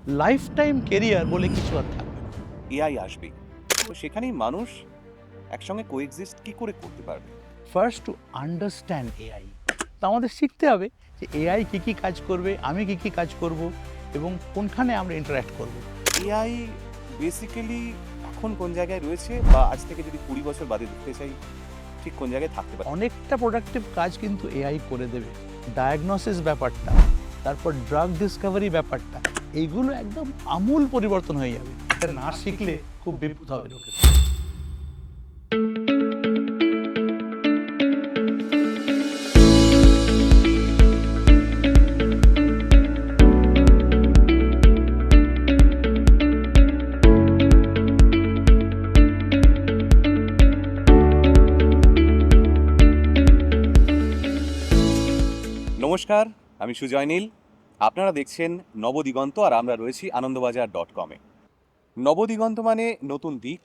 Life time career বলে কিছু আর থাকবে না। এআই আসবে, তো সেখানেই মানুষ একসঙ্গে কোএক্সিস্ট কি করে করতে পারবে? First to understand AI. তো আমাদের শিখতে হবে যে এআই কী কী কাজ করবে, আমি কী কী কাজ করব এবং কোনখানে আমরা ইন্টারাক্ট করব। এআই বেসিক্যালি এখন কোন জায়গায় রয়েছে, বা আজ থেকে যদি 20 বছর বাদে দেখতে চাই ঠিক কোন জায়গায় থাকতে পারে? অনেকটা প্রোডাক্টিভ কাজ কিন্তু এআই করে দেবে। ডায়াগনোসিস ব্যাপারটা, তারপর ড্রাগ ডিসকাভারি ব্যাপারটা, এইগুলো একদম আমূল পরিবর্তন হয়ে যাবে। এটা না শিখলে খুব বিপদ হবে লোকের। নমস্কার, আমি সুজয় নীল। আপনারা দেখছেন নবদিগন্ত, আর আমরা রয়েছি আনন্দবাজার.com-এ। নবদিগন্ত মানে নতুন দিক,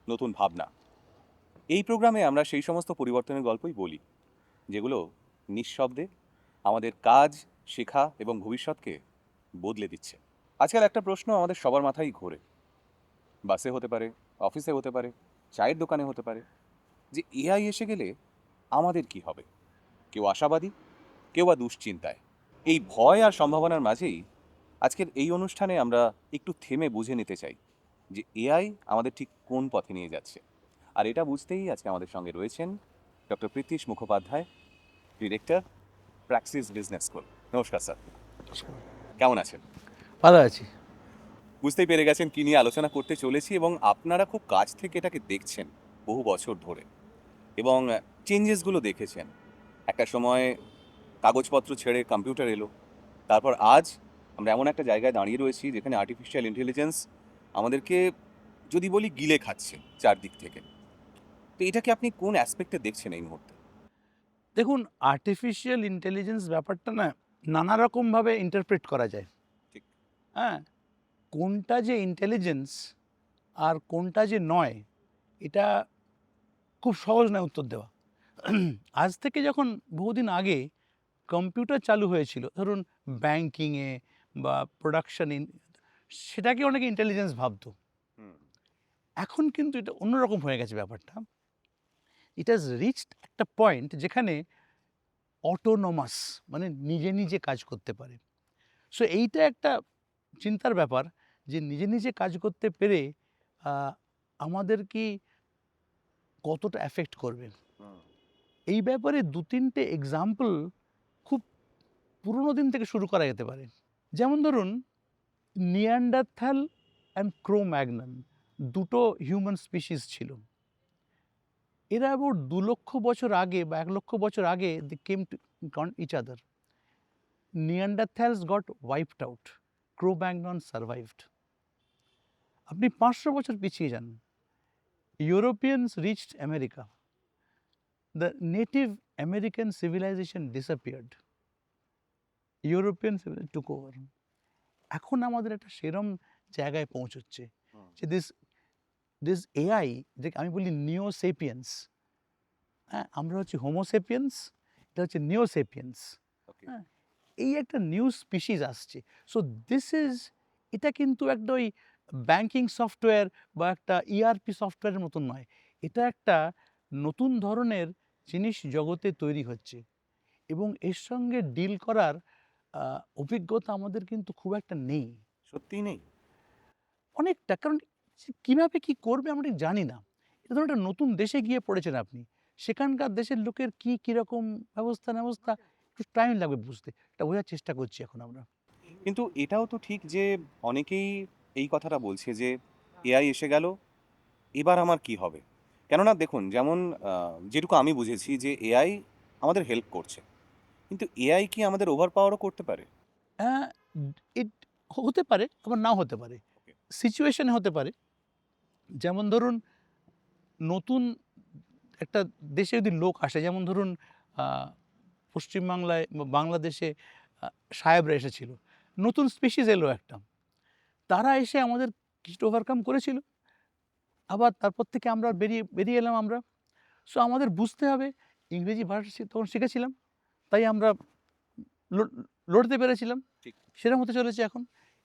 নতুন ভাবনা। এই প্রোগ্রামে আমরা সেই সমস্ত পরিবর্তনের গল্পই বলি, যেগুলো নিঃশব্দে আমাদের কাজ, শেখা এবং ভবিষ্যৎকে বদলে দিচ্ছে। আজকাল একটা প্রশ্ন আমাদের সবার মাথায় ঘোরে। বাসে হতে পারে, অফিসে হতে পারে, চায়ের দোকানে হতে পারে, যে এআই এসে গেলে আমাদের কি হবে? কেউ আশাবাদী, কেউ বা দুশ্চিন্তায়। এই ভয় আর সম্ভাবনার মাঝেই আজকের এই অনুষ্ঠানে আমরা একটু থেমে বুঝে নিতে চাই যে এআই আমাদের ঠিক কোন পথে নিয়ে যাচ্ছে। আর এটা বুঝতেই আজকে আমাদের সঙ্গে রয়েছেন doctor Pritish Mukhopadhyay, director, Praxis business school. নমস্কার স্যার, কেমন আছেন? ভালো আছি। বুঝতেই পেরে গেছেন কি নিয়ে আলোচনা করতে চলেছি, এবং আপনারা খুব কাছ থেকে এটাকে দেখছেন বহু বছর ধরে, এবং চেঞ্জেসগুলো দেখেছেন। একটা সময় কাগজপত্র ছেড়ে কম্পিউটার এলো, তারপর আজ আমরা এমন একটা জায়গায় দাঁড়িয়ে রয়েছি যেখানে আর্টিফিশিয়াল ইন্টেলিজেন্স আমাদেরকে, যদি বলি, গিলে খাচ্ছে চারদিক থেকে। তো এটাকে আপনি কোন অ্যাসপেক্টে দেখছেন এই মুহূর্তে? দেখুন, আর্টিফিশিয়াল ইন্টেলিজেন্স ব্যাপারটা না নানা রকমভাবে ইন্টারপ্রেট করা যায়। ঠিক। হ্যাঁ, কোনটা যে ইন্টেলিজেন্স আর কোনটা যে নয়, এটা খুব সহজ নয় উত্তর দেওয়া। আজ থেকে যখন বহুদিন আগে কম্পিউটার চালু হয়েছিল, ধরুন ব্যাংকিংয়ে বা প্রোডাকশন সেটাকে অনেকে ইন্টেলিজেন্স ভাবতো। হুম। এখন কিন্তু এটা অন্যরকম হয়ে গেছে ব্যাপারটা। ইট হ্যাজ রিচড একটা পয়েন্ট যেখানে অটোনোমাস, মানে নিজে নিজে কাজ করতে পারে। সো এইটা একটা চিন্তার ব্যাপার যে নিজে নিজে কাজ করতে পেরে আমাদের কি কতটা এফেক্ট করবে। এই ব্যাপারে দু তিনটে এক্সাম্পল খুব পুরনো দিন থেকে শুরু করা যেতে পারে। যেমন ধরুন, নিয়ান্ডারথ্যাল অ্যান্ড ক্রো-ম্যাগনন দুটো হিউম্যান স্পিসিস ছিল। এরা অ্যাবাউট 2 লক্ষ বছর আগে বা 1 লক্ষ বছর আগে they came to each other. Neanderthals got wiped out, Cro Magnon survived. আপনি 500 বছর পিছিয়ে যান, Europeans reached America, the native American civilisation disappeared, European civilisation took over. এখন আমাদের একটা সেরম জায়গায় পৌঁছচ্ছে যে দিস দিস এআই, যে আমি বলি নিও সেপিয়েন্স। হ্যাঁ, আমরা হচ্ছে হোমোসেপিয়েন্স, এটা হচ্ছে নিও সেপিয়েন্স। ওকে। হ্যাঁ, এই একটা নিউ স্পিসিস আসছে। সো দিস ইজ, এটা কিন্তু একটা ওই ব্যাংকিং সফটওয়্যার বা একটা ইআরপি সফটওয়্যারের মতন নয়। এটা একটা নতুন ধরনের জিনিস জগতে তৈরি হচ্ছে, এবং এর সঙ্গে ডিল করার অভিজ্ঞতা আমাদের কিন্তু খুব একটা নেই। সত্যিই নেই। অনেকটা, কারণ কীভাবে কী করবে আমরা ঠিক জানি না। এটা ধরুন একটা নতুন দেশে গিয়ে পড়েছেন আপনি, সেখানকার দেশের লোকের কীরকম ব্যবস্থা একটু টাইম লাগবে বুঝতে। এটা বোঝার চেষ্টা করছি এখন আমরা। কিন্তু এটাও তো ঠিক যে অনেকেই এই কথাটা বলছে যে এআই এসে গেল, এবার আমার কি হবে? কেননা দেখুন, যেমন যেটুকু আমি বুঝেছি যে এআই আমাদের হেল্প করছে, কিন্তু এআই কি আমাদের ওভার পাওয়ারও করতে পারে? হ্যাঁ, ইট হতে পারে, আবার নাও হতে পারে। ওকে। সিচুয়েশনে হতে পারে। যেমন ধরুন, নতুন একটা দেশে যদি লোক আসে, যেমন ধরুন আ পশ্চিমবাংলায় বা বাংলাদেশে আ সাহেবরা এসেছিল। নতুন স্পিসিস এলো একটা। তারা এসে আমাদের কিছুটা ওভারকাম করেছিল। আবার তারপর থেকে আমরা বেরিয়ে এলাম আমরা। সো আমাদের বুঝতে হবে, ইংরেজি ভাষা তখন শিখেছিলাম। তাই আমরা ল লড়তে পেরেছিলাম। ঠিক। সেরকম হতে চলেছে এখন।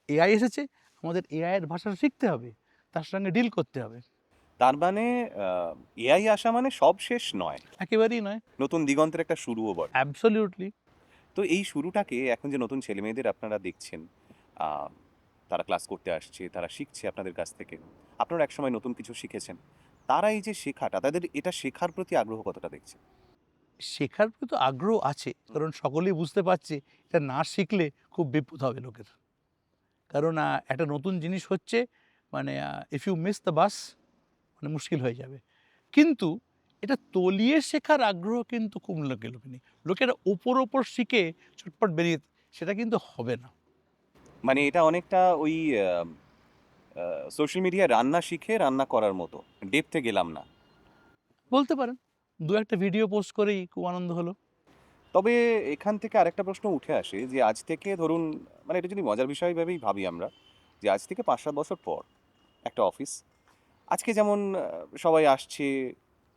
এআই এসেছে, আমাদের এআইয়ের ভাষা শিখতে হবে, তার সঙ্গে ডিল করতে হবে। তার মানে এআই আসা মানে সব শেষ নয়, একেবারেই নয়। নতুন দিগন্তের একটা শুরুও বটে। অ্যাবসোলিউটলি। তো এই শুরুটাকে এখন যে নতুন ছেলেমেয়েদের আপনারা দেখছেন, আহ, তারা ক্লাস করতে আসছে, তারা শিখছে আপনাদের কাছ থেকে, আপনারা একসময় নতুন কিছু শিখেছেন, তারা এই যে শেখাটা, তাদের এটা শেখার প্রতি আগ্রহ কতটা দেখছে? শেখার প্রতি তো আগ্রহ আছে, কারণ সকলেই বুঝতে পারছে এটা না শিখলে খুব বিপদ হবে লোকের। কারণ একটা নতুন জিনিস হচ্ছে, মানে if you miss the bus, মানে মুশকিল হয়ে যাবে। কিন্তু এটা তলিয়ে শেখার আগ্রহ কিন্তু খুব লোকে নেই। লোকেরা ওপর শিখে চটপট বেরিয়ে, সেটা কিন্তু হবে না। মানে এটা অনেকটা ওই সোশ্যাল মিডিয়ায় রান্না শিখে রান্না করার মতো, ডেপথে গেলাম না। বলতে পারেন, দু একটা ভিডিও পোস্ট করেই খুব আনন্দ হলো। তবে এখান থেকে আরেকটা প্রশ্ন উঠে আসে যে আজ থেকে ধরুন, মানে এটা যদি মজার বিষয় ভেবেই ভাবি আমরা, যে আজ থেকে 5-7 বছর পর একটা অফিস, আজকে যেমন সবাই আসছে,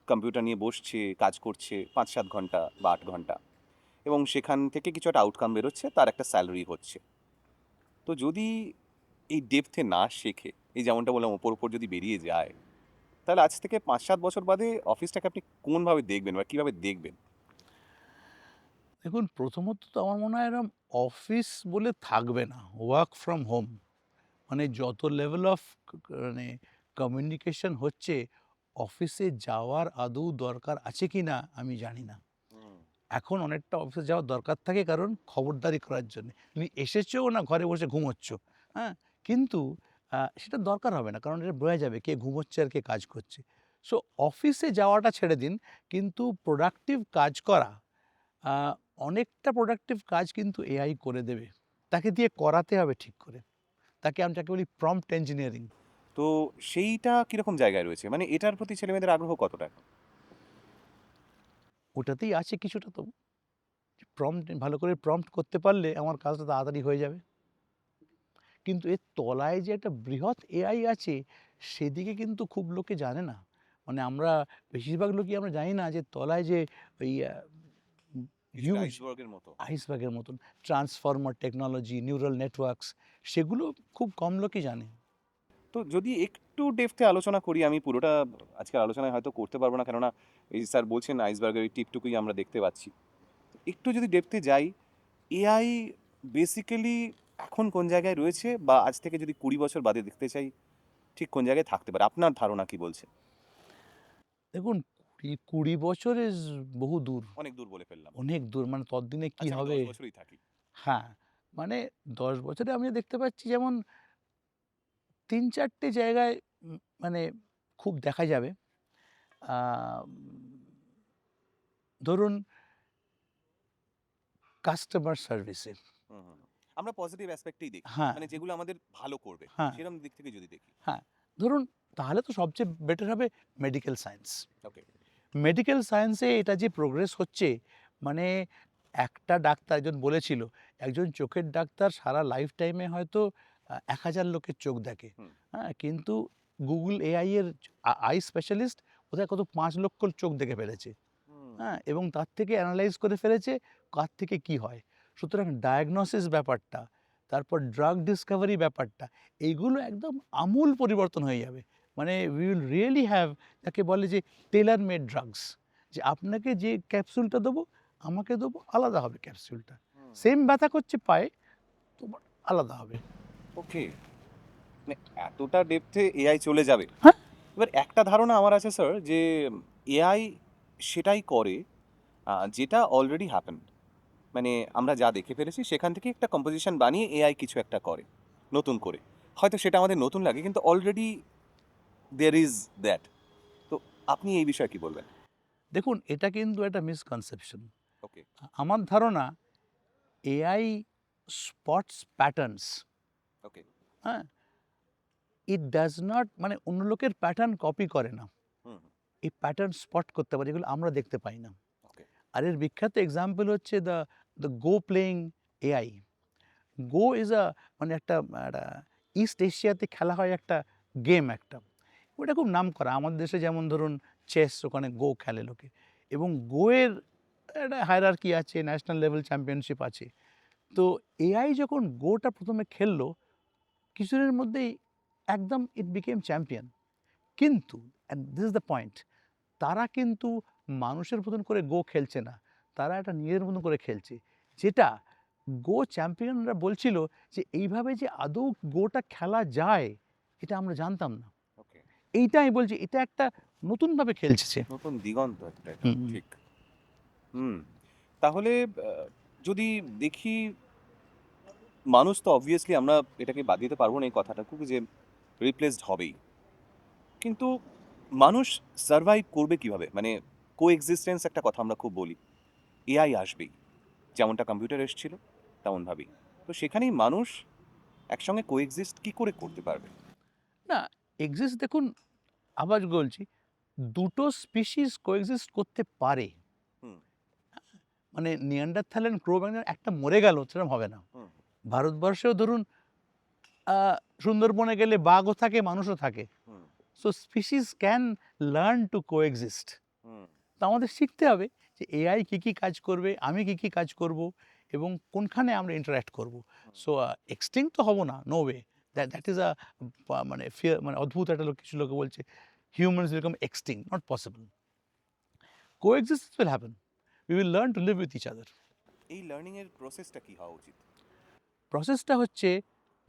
কম্পিউটার নিয়ে বসছে, কাজ করছে 5-7 ঘন্টা বা 8 ঘন্টা, এবং সেখান থেকে কিছু একটা আউটকাম বেরোচ্ছে, তার একটা স্যালারি হচ্ছে। তো যদি এই ডেপথে না শেখে, এই যেমনটা বললাম ওপর যদি বেরিয়ে যায়, তাহলে আজ থেকে 5-7 বছর বাদে অফিসটাকে আপনি কোনভাবে দেখবেন বা কীভাবে দেখবেন? দেখুন, প্রথমত তো আমার মনে হয় এরম অফিস বলে থাকবে না, ওয়ার্ক ফ্রম হোম। মানে যত লেভেল অফ মানে কমিউনিকেশন হচ্ছে, অফিসে যাওয়ার আদৌ দরকার আছে কি না আমি জানি না। এখন অনেকটা অফিসে যাওয়ার দরকার থাকে, কারণ খবরদারি করার জন্যে। তুমি এসেছো না ঘরে বসে ঘুমোচ্ছ, হ্যাঁ? কিন্তু সেটা দরকার হবে না, কারণ এটা বোঝা যাবে কে ঘুমোচ্ছে আর কে কাজ করছে। সো অফিসে যাওয়াটা ছেড়ে দিন, কিন্তু প্রোডাক্টিভ কাজ করা, আ অনেকটা প্রোডাক্টিভ কাজ কিন্তু এআই করে দেবে। তাকে দিয়ে করাতে হবে ঠিক করে। তাকে আমি যাকে বলি প্রম্পট ইঞ্জিনিয়ারিং। তো সেইটা কিরকম জায়গায় রয়েছে, মানে এটার প্রতি ছেলেমেয়েদের আগ্রহ কতটা এখন? ওটাতেই আছে কিছুটা তবু। প্রম্পট ভালো করে প্রম্পট করতে পারলে আমার কাজটা তাড়াতাড়ি হয়ে যাবে। কিন্তু এর তলায় যে একটা বৃহৎ এআই আছে, সেদিকে কিন্তু খুব লোকে জানে না। মানে আমরা বেশিরভাগ লোকই আমরা জানি না যে তলায় যে ওই কিছুটা হিউজ আইসবার্গের মতো। আইসবার্গের মতন ট্রান্সফর্মার টেকনোলজি, নিউরাল নেটওয়ার্কস, সেগুলো খুব কম লোকই জানে। তো যদি একটু ডেপথে আলোচনা করি, আমি পুরোটা আজকের আলোচনায় হয়তো করতে পারবো না, কেননা এই স্যার বলছেন আইসবার্গের এই টিপটুকুই আমরা দেখতে পাচ্ছি। একটু যদি ডেপথে যাই, এআই বেসিক্যালি এখন কোন জায়গায় রয়েছে, বা আজ থেকে যদি 20 বছর বাদে দেখতে চাই, ঠিক কোন জায়গায় থাকতে পারে, আপনার ধারণা কি বলছে? দেখুন, ২০ বছর ইজ বহু দূর, অনেক দূর বলে ফেললাম। অনেক দূর। মানে ততদিনে কি আচ্ছা, আমি হবে? 10 বছরই থাকি। হ্যাঁ, মানে ১০ বছরে আমি দেখতে পাচ্ছি যেমন ৩-৪ টে জায়গায় মানে খুব দেখা যাবে। আম ধরুন কাস্টমার সার্ভিসে। হুম, হুম, হুম। আমরা পজিটিভ অ্যাসপেক্টেই দেখি, হ্যাঁ, মানে যেগুলো আমাদের ভালো করবে, হ্যাঁ, সেরকম দিক থেকে যদি দেখি। হ্যাঁ। ধরুন, তাহলে তো সবচেয়ে বেটার হবে মেডিকেল সায়েন্স। ওকে। মেডিকেল সায়েন্সে এটা যে প্রোগ্রেস হচ্ছে, মানে একটা ডাক্তার একজন বলেছিল, একজন চোখের ডাক্তার সারা লাইফ টাইমে হয়তো ১,০০০ লোকের চোখ দেখে। হুম। হ্যাঁ? কিন্তু গুগল এআই এর আই স্পেশালিস্ট বোধহয় কত ৫,০০,০০০ চোখ দেখে ফেলেছে। হুম। হ্যাঁ? এবং তার থেকে অ্যানালাইজ করে ফেলেছে কার থেকে কি হয়। সুতরাং ডায়াগনোসিস ব্যাপারটা, তারপর ড্রাগ ডিসকভারি ব্যাপারটা, এইগুলো একদম আমূল পরিবর্তন হয়ে যাবে। মানে উই উইল রিয়েলি হ্যাভ, যাকে বলে যে টেইলর মেড ড্রাগস, যে আপনাকে যে ক্যাপসুলটা দেবো, আমাকে দেবো আলাদা হবে ক্যাপসুলটা। হুম। সেম ব্যথা করছে পায়ে, তোমার আলাদা হবে। ওকে। মানে এতটা ডেপথে এআই চলে যাবে। হ্যাঁ? এবার একটা ধারণা আমার আছে স্যার, যে এআই সেটাই করে যেটা অলরেডি হ্যাপেন্ড। মানে আমরা যা দেখে ফেলেছি সেখান থেকে একটা কম্পোজিশন বানিয়ে এআই কিছু একটা করে নতুন করে। হয়তো সেটা আমাদের নতুন লাগে, কিন্তু অলরেডি দেয়ার ইজ দ্যাট। তো আপনি এই বিষয়ে কি বলবেন? দেখুন, এটা কিন্তু একটা মিসকনসেপশন। ওকে। আমার ধারণা এআই স্পটস প্যাটার্নস, ওকে। হ্যাঁ? ইট ডাজ নট, মানে অন্য লোকের প্যাটার্ন কপি করে না। হুম। এই প্যাটার্ন স্পট করতে পারে, যেগুলো আমরা দেখতে পাই না। ওকে। আর এর বিখ্যাত এক্সাম্পল হচ্ছে the go playing AI. Go is মানে একটা একটা ইস্ট এশিয়াতে খেলা হয় একটা গেম একটা। ওটা খুব নামকরা। আমাদের দেশে যেমন ধরুন চেস, ওখানে গো খেলে লোকে। এবং গোয়ের একটা হায়ারার্কি আছে, ন্যাশনাল লেভেল চ্যাম্পিয়নশিপ আছে। তো এআই যখন গোটা ১ম এ খেললো, কিছুদিনের মধ্যেই একদম ইট বিকেম চ্যাম্পিয়ন। কিন্তু and this is the point, তারা কিন্তু মানুষের মতন করে গো খেলছে না, তারা একটা নিজের মতন করে খেলছে, যেটা গো চ্যাম্পিয়নরা বলছিল যে এইভাবে যে আদৌ গোটা খেলা যায় এটা আমরা জানতাম না। ওকে, এইটা আমি বলছি, এটা একটা নতুনভাবে খেলছে সে। নতুন দিগন্ত একটা এটা, হুম, হুম। ঠিক। হুম, তাহলে যদি দেখি, মানুষ তো অবভিয়াসলি আমরা এটাকে বাদ দিতে পারবো না এই কথাটাকে যে রিপ্লেসড হবেই, কিন্তু মানুষ সার্ভাইভ করবে কিভাবে? মানে কোএক্সিস্টেন্স একটা কথা আমরা খুব বলি, এআই আসবেই, যেমনটা কম্পিউটার এসেছিল তেমন ভাবেই। তো সেখানেই মানুষ একসঙ্গে কোএক্সিস্ট কি করে করতে পারবে? না, এক্সিস্ট দেখুন, আবার বলছি, দুটো স্পিসিস কোএক্সিস্ট করতে পারে। হুম মানে নিয়ান্ডারথ্যাল ক্রো ম্যাগনার একটা মরে গেল সেরকম হবে না। হুম ভারতবর্ষেও ধরুন সুন্দরবনে গেলে বাঘও থাকে, মানুষও থাকে। Hmm so species can learn to coexist. হুম তো আমাদের শিখতে হবে যে এআই কী কী কাজ করবে, আমি কী কী কাজ করব, এবং কোনখানে আমরা ইন্টারাক্ট করব। সো এক্সটিংক্ট তো হব না, no way. That is a মানে ফিয়ার, মানে অদ্ভুত একটা লোক, কিছু লোকে বলছে humans become extinct, not possible. Coexistence will happen, we will learn to live with each other. এই লার্নিং এর প্রসেসটা কি হওয়া উচিত? প্রসেসটা হচ্ছে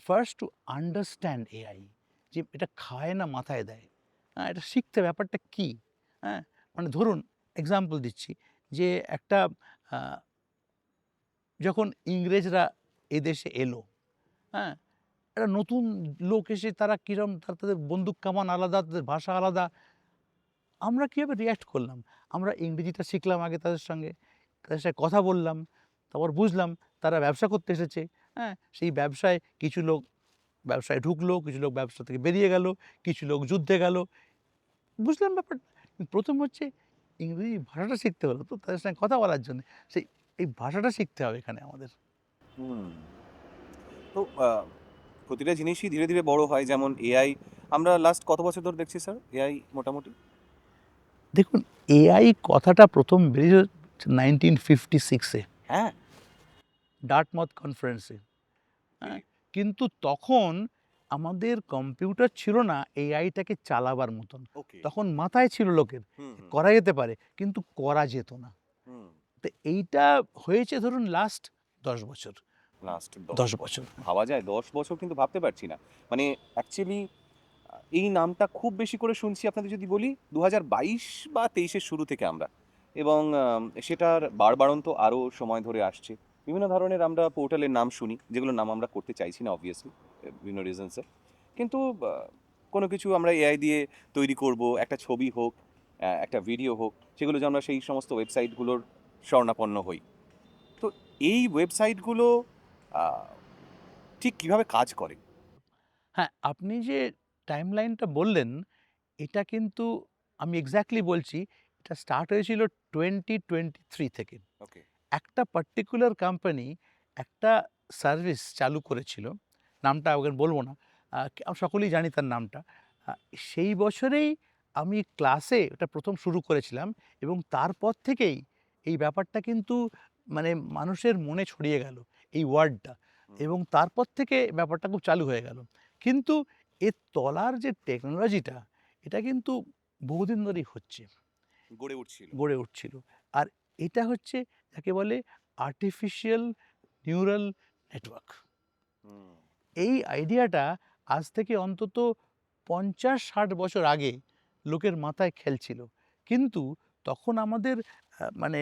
ফার্স্ট টু আন্ডারস্ট্যান্ড এআই, যে এটা খায় না মাথায় দেয়। হ্যাঁ, এটা শিখতে, ব্যাপারটা কী। হ্যাঁ, মানে ধরুন এক্সাম্পল দিচ্ছি, যে একটা যখন ইংরেজরা এদেশে এলো, হ্যাঁ, একটা নতুন লোক এসে তারা কীরকম, তাদের বন্দুক কামান আলাদা, তাদের ভাষা আলাদা। আমরা কীভাবে রিঅ্যাক্ট করলাম? আমরা ইংরেজিটা শিখলাম আগে তাদের সঙ্গে, তাদের সাথে কথা বললাম, তারপর বুঝলাম তারা ব্যবসা করতে এসেছে। হ্যাঁ, সেই ব্যবসায় কিছু লোক ব্যবসায় ঢুকলো, কিছু লোক ব্যবসা থেকে বেরিয়ে গেল, কিছু লোক যুদ্ধে গেল। বুঝলাম ব্যাপারটা। কিন্তু ১ম হচ্ছে ইংরেজি ভাষাটা শিখতে হলো তো তাদের সঙ্গে কথা বলার জন্যে। সেই এই ভাষাটা শিখতে হবে এখানে আমাদের। হুম, তো প্রতিটা জিনিসই ধীরে ধীরে বড় হয়, যেমন এআই। আমরা লাস্ট কত বছর ধরে দেখছি স্যার এআই মোটামুটি? দেখুন, এআই কথাটা ১ম বেরিয়েছে 1956 এ, হ্যাঁ। ডার্টমাউথ কনফারেন্সে। হ্যাঁ? কিন্তু তখন আমাদের কম্পিউটার ছিল না এআইটাকে চালাবার মতন। ওকে। তখন মাথায় ছিল লোকের, হুম হুম করা যেতে পারে, কিন্তু করা যেত না। হুম তো এইটা হয়েছে ধরুন লাস্ট ১০ বছর। লাস্ট ১০ 10 বছর। বছর ভাবা যায়? 10 বছর কিন্তু ভাবতে পারছি না। মানে অ্যাকচুয়ালি এই নামটা খুব বেশি করে শুনছি আপনাদের যদি বলি 2022 বা 23-এর শুরু থেকে আমরা, এবং সেটার বাড়বাড়ন্ত আরও সময় ধরে আসছে। বিভিন্ন ধরনের আমরা পোর্টালের নাম শুনি, যেগুলোর নাম আমরা করতে চাইছি না অবভিয়াসলি, বিভিন্ন রিজনসে। কিন্তু কোনো কিছু আমরা এআই দিয়ে তৈরি করব, একটা ছবি হোক, একটা ভিডিও হোক, সেগুলো যে আমরা সেই সমস্ত ওয়েবসাইটগুলোর শরণাপন্ন হই। তো এই ওয়েবসাইটগুলো আহ, ঠিক কিভাবে কাজ করে? হ্যাঁ, আপনি যে টাইমলাইনটা বললেন, এটা কিন্তু আমি এক্সাক্টলি বলছি, এটা স্টার্ট হয়েছিল 2023 থেকে। ওকে। একটা পার্টিকুলার কোম্পানি একটা সার্ভিস চালু করেছিল, নামটা ওকে বলবো না। আমরা সকলেই জানি তার নামটা। আ সেই বছরেই আমি ক্লাসে ওটা ১ম শুরু করেছিলাম, এবং তারপর থেকেই এই ব্যাপারটা কিন্তু মানে মানুষের মনে ছড়িয়ে গেল এই ওয়ার্ডটা, এবং তারপর থেকে ব্যাপারটা খুব চালু হয়ে গেল। কিন্তু এর তলার যে টেকনোলজিটা, এটা কিন্তু বহুদিন ধরেই হচ্ছে, গড়ে উঠছিল। গড়ে উঠছিল। আর এটা হচ্ছে যাকে বলে আর্টিফিশিয়াল নিউরাল নেটওয়ার্ক। হুম এই আইডিয়াটা আজ থেকে অন্তত ৫০-৬০ বছর আগে লোকের মাথায় খেলছিল। কিন্তু তখন আমাদের মানে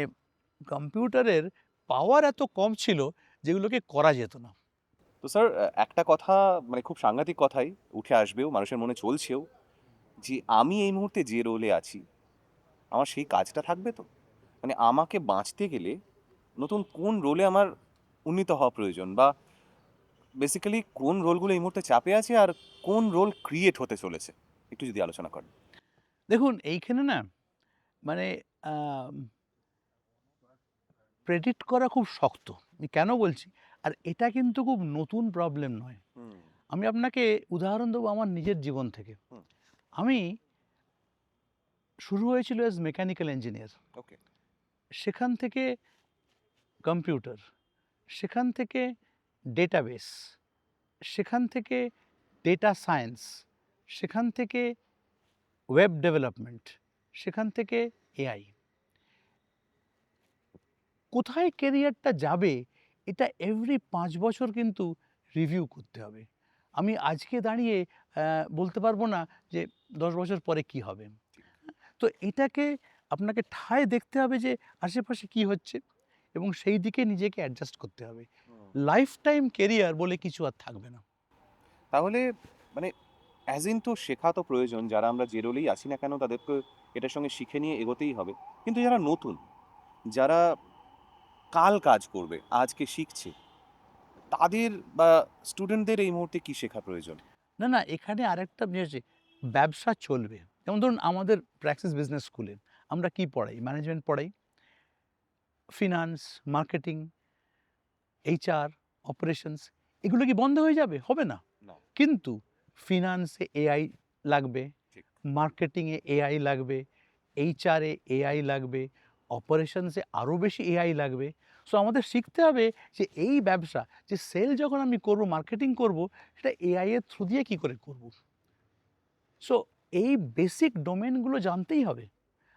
কম্পিউটারের পাওয়ার এত কম ছিল যেগুলোকে করা যেত না। তো স্যার, একটা কথা, মানে খুব সাংঘাতিক কথাই উঠে আসবেও, মানুষের মনে চলছেও, যে আমি এই মুহূর্তে যে রোলে আছি, আমার সেই কাজটা থাকবে তো? মানে আমাকে বাঁচতে গেলে নতুন কোন রোলে আমার উন্নীত হওয়া প্রয়োজন, বা বেসিক্যালি কোন রোলগুলো এই মুহূর্তে চাপে আছে আর কোন রোল ক্রিয়েট হতে চলেছে, একটু যদি আলোচনা করেন। দেখুন এইখানে না, মানে আম প্রেডিক্ট করা খুব শক্ত। আমি কেন বলছি? আর এটা কিন্তু খুব নতুন প্রবলেম নয়। হুম আমি আপনাকে উদাহরণ দেবো আমার নিজের জীবন থেকে। হুম আমি শুরু হয়েছিল অ্যাজ মেকানিক্যাল ইঞ্জিনিয়ার। ওকে। সেখান থেকে কম্পিউটার, সেখান থেকে ডেটাবেস, সেখান থেকে ডেটা সায়েন্স, সেখান থেকে ওয়েব ডেভেলপমেন্ট, সেখান থেকে এআই। কোথায় কেরিয়ারটা যাবে এটা এভরি ৫ বছর কিন্তু রিভিউ করতে হবে। আমি আজকে দাঁড়িয়ে বলতে পারবো না যে ১০ বছর পরে কি হবে। তো এটাকে আপনাকে ঠায় দেখতে হবে যে আশেপাশে কি হচ্ছে এবং সেই দিকে নিজেকে অ্যাডজাস্ট করতে হবে। লাইফ টাইম কেরিয়ার বলে কিছু আর থাকবে না। তাহলে মানে অ্যাজ ইন তো শেখা তো প্রয়োজন, যারা আমরা যে রোলেই আছি না কেন তাদেরকে এটার সঙ্গে শিখে নিয়ে এগোতেই হবে। কিন্তু যারা নতুন, যারা কাল কাজ করবে, আজকে শিখছে, তাদের বা স্টুডেন্টদের এই মুহূর্তে কি শেখা প্রয়োজন? না, না, এখানে আরেকটা জিনিস আছে, ব্যবসা চলবে। যেমন ধরুন আমাদের প্র্যাক্টিস বিজনেস স্কুলে আমরা কি পড়াই? ম্যানেজমেন্ট পড়াই, ফিনান্স, মার্কেটিং, এইচআর, অপারেশনস। এগুলো কি বন্ধ হয়ে যাবে? হবে না। না। কিন্তু ফিনান্সে এআই লাগবে, ঠিক। মার্কেটিংয়ে এআই লাগবে, এইচআরে এআই লাগবে, অপারেশনসে আরও বেশি এআই লাগবে। সো আমাদের শিখতে হবে যে এই ব্যবসা, যে সেল যখন আমি করব, মার্কেটিং করব, সেটা এআই এর থ্রু দিয়ে কী করে করব। সো এই বেসিক ডোমেনগুলো জানতেই হবে।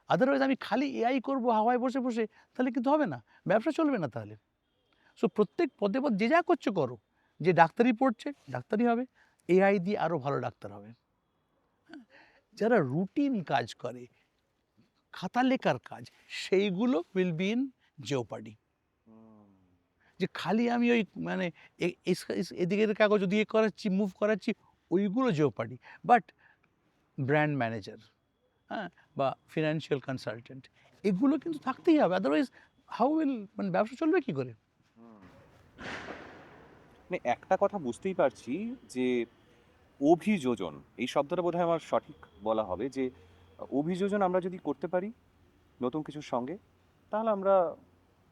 আদারওয়াইজ আমি খালি এআই করব হাওয়ায় বসে বসে, তাহলে কিন্তু হবে না, ব্যবসা চলবে না তাহলে। সো প্রত্যেক পদে পদ যে যা করছো করো। যে ডাক্তারি পড়ছে ডাক্তারি হবে, এআই দিয়ে আরও ভালো ডাক্তার হবে। হ্যাঁ, যারা রুটিন কাজ করে, খাতা লেখার কাজ, সেইগুলো উইল বি ইন জিওপার্ডি। যে খালি আমি ওই মানে এদিকের কাগজ ওদিকে করাচ্ছি, মুভ করাচ্ছি, ওইগুলো জিওপার্ডি। বাট ব্র্যান্ড ম্যানেজার, হ্যাঁ, বা ফিনান্সিয়াল কনসালটেন্ট, এগুলো কিন্তু থাকতেই হবে। আদারওয়াইজ হাউ উইল, মানে ব্যবসা চলবে কী করে? মানে একটা কথা বুঝতেই পারছি যে অভিযোজন, এই শব্দটা বোধহয় আমার সঠিক বলা হবে, যে অভিযোজন আমরা যদি করতে পারি নতুন কিছুর সঙ্গে, তাহলে আমরা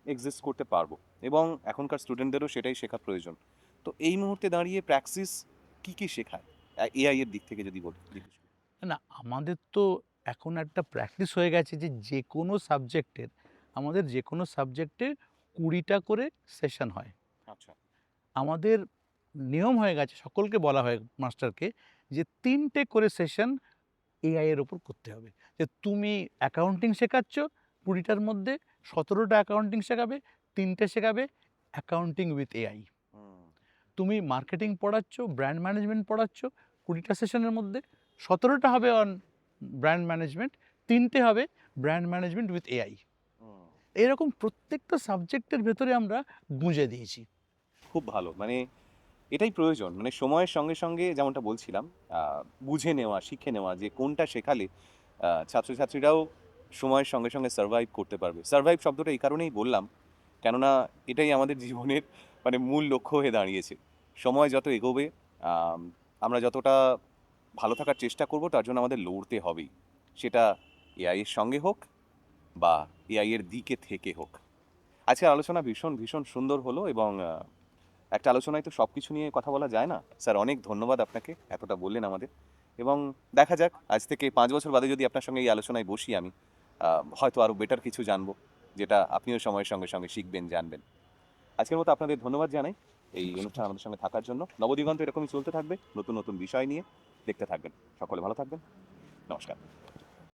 এক্সিস্ট করতে পারবো। এবং এখনকার স্টুডেন্টদেরও সেটাই শেখা প্রয়োজন। তো এই মুহূর্তে দাঁড়িয়ে প্র্যাকসিস কি কি শেখায় এআই এর দিক থেকে যদি বলি, জিজ্ঞেস করি? না, আমাদের তো এখন একটা প্র্যাকটিস হয়ে গেছে যে যে কোনো সাবজেক্টের, আমাদের যে কোনো সাবজেক্টের ২০টা করে সেশন হয়। আচ্ছা। আমাদের নিয়ম হয়ে গেছে, সকলকে বলা হয় মাস্টারকে, যে ৩টে করে সেশন এআই এর ওপর করতে হবে। যে তুমি অ্যাকাউন্টিং শেখাচ্ছ, ২০টার মধ্যে ১৭টা অ্যাকাউন্টিং শেখাবে, ৩টে শেখাবে অ্যাকাউন্টিং উইথ এআই। তুমি মার্কেটিং পড়াচ্ছ, ব্র্যান্ড ম্যানেজমেন্ট পড়াচ্ছ, ২০টা সেশনের মধ্যে ১৭টা হবে অন ব্র্যান্ড ম্যানেজমেন্ট, ৩টে হবে ব্র্যান্ড ম্যানেজমেন্ট উইথ এআই। এরকম প্রত্যেকটা সাবজেক্টের ভেতরে আমরা গুঁজে দিয়েছি। খুব ভালো। মানে এটাই প্রয়োজন। মানে সময়ের সঙ্গে সঙ্গে যেমনটা বলছিলাম, বুঝে নেওয়া, শিখে নেওয়া যে কোনটা শেখালে ছাত্রছাত্রীরাও সময়ের সঙ্গে সঙ্গে সার্ভাইভ করতে পারবে। সার্ভাইভ শব্দটা এই কারণেই বললাম, কেননা এটাই আমাদের জীবনের মানে মূল লক্ষ্য হয়ে দাঁড়িয়েছে। সময় যত এগোবে, আম আমরা যতটা ভালো থাকার চেষ্টা করব, তার জন্য আমাদের লড়তে হবেই। সেটা এআই এর সঙ্গে হোক বা এআই এর দিকে থেকে হোক। আজকের আলোচনা ভীষণ, ভীষণ সুন্দর হলো এবং একটা আলোচনায় তো সব কিছু নিয়ে কথা বলা যায় না। স্যার, অনেক ধন্যবাদ আপনাকে, এতটা বললেন আমাদের। এবং দেখা যাক, আজ থেকে ৫ বছর বাদে যদি আপনার সঙ্গে এই আলোচনায় বসি আমি, হয়তো আরও বেটার কিছু জানবো, যেটা আপনিও সময়ের সঙ্গে সঙ্গে শিখবেন, জানবেন। আজকের মতো আপনাদের ধন্যবাদ জানাই এই অনুষ্ঠান আমাদের সঙ্গে থাকার জন্য। নবদিগন্ত এরকমই চলতে থাকবে, নতুন নতুন বিষয় নিয়ে। দেখতে থাকবেন। সকলে ভালো থাকবেন। নমস্কার।